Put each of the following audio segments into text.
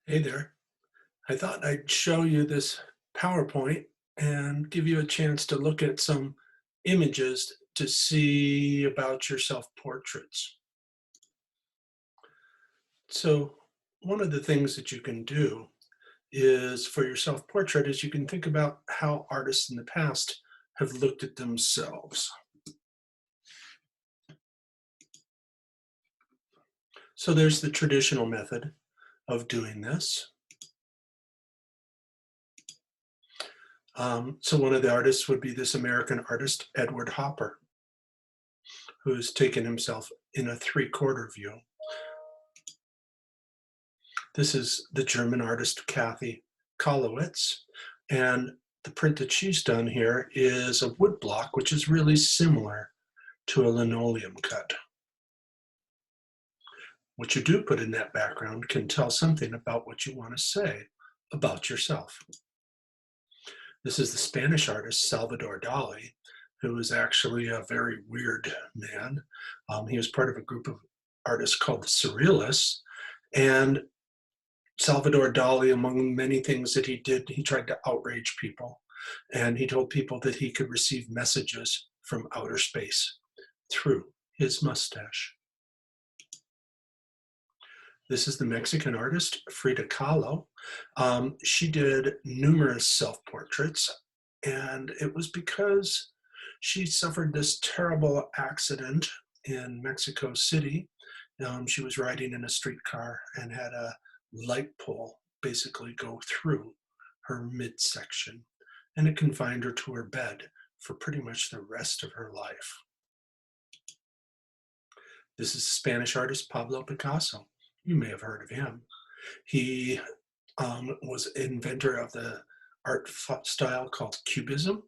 Hey there. I thought I'd show you this PowerPoint and give you a chance to look at some images to see about your self-portraits. So one of the things that you can do is for your self-portrait is you can think about how artists in the past have looked at themselves. So there's the traditional method of doing this. So one of the artists would be this American artist, Edward Hopper, who's taken himself in a three-quarter view. This is the German artist Kathy Kollwitz, and the print that she's done here is a wood block, which is really similar to a linoleum cut. What you do put in that background can tell something about what you want to say about yourself. This is the Spanish artist Salvador Dali, who is actually a very weird man. He was part of a group of artists called the Surrealists, and Salvador Dali, among many things that he did, he tried to outrage people. And he told people that he could receive messages from outer space through his mustache. This is the Mexican artist, Frida Kahlo. She did numerous self-portraits, and it was because she suffered this terrible accident in Mexico City. She was riding in a streetcar and had a light pole basically go through her midsection, and it confined her to her bed for pretty much the rest of her life. This is Spanish artist Pablo Picasso. You may have heard of him. He was inventor of the art style called Cubism,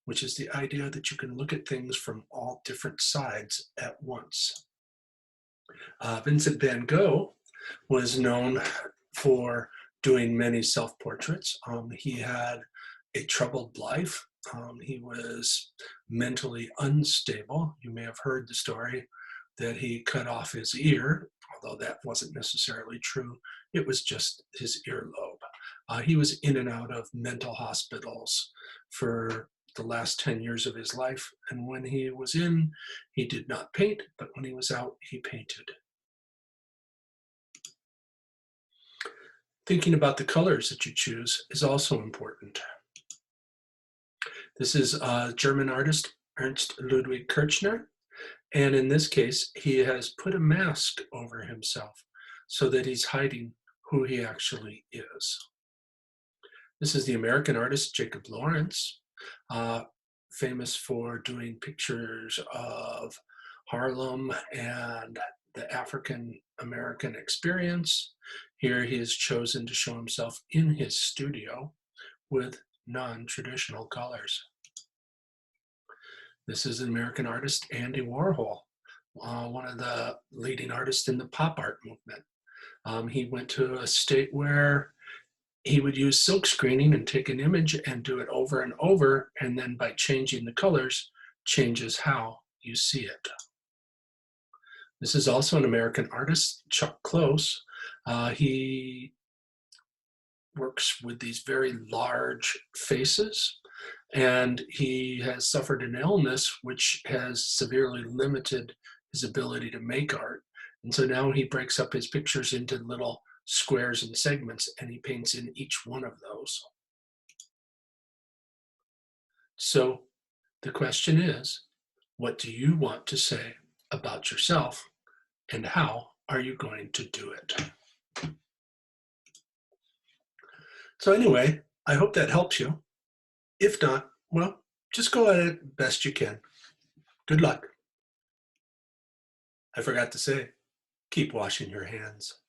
which is the idea that you can look at things from all different sides at once. Vincent van Gogh was known for doing many self-portraits. He had a troubled life. He was mentally unstable. You may have heard the story that he cut off his ear, although that wasn't necessarily true. It was just his earlobe. He was in and out of mental hospitals for the last 10 years of his life. And when he was in, he did not paint, but when he was out, he painted. Thinking about the colors that you choose is also important. This is German artist Ernst Ludwig Kirchner, and in this case, he has put a mask over himself so that he's hiding who he actually is. This is the American artist Jacob Lawrence, famous for doing pictures of Harlem and the African American experience. Here he has chosen to show himself in his studio with non-traditional colors. This is an American artist, Andy Warhol, one of the leading artists in the pop art movement. He went to a state where he would use silk screening and take an image and do it over and over, and then by changing the colors, changes how you see it. This is also an American artist, Chuck Close. He works with these very large faces, and he has suffered an illness which has severely limited his ability to make art. And so now he breaks up his pictures into little squares and segments, and he paints in each one of those. So the question is, what do you want to say about yourself, and how are you going to do it? So anyway, I hope that helps you. If not, well, just go at it best you can. Good luck. I forgot to say, keep washing your hands.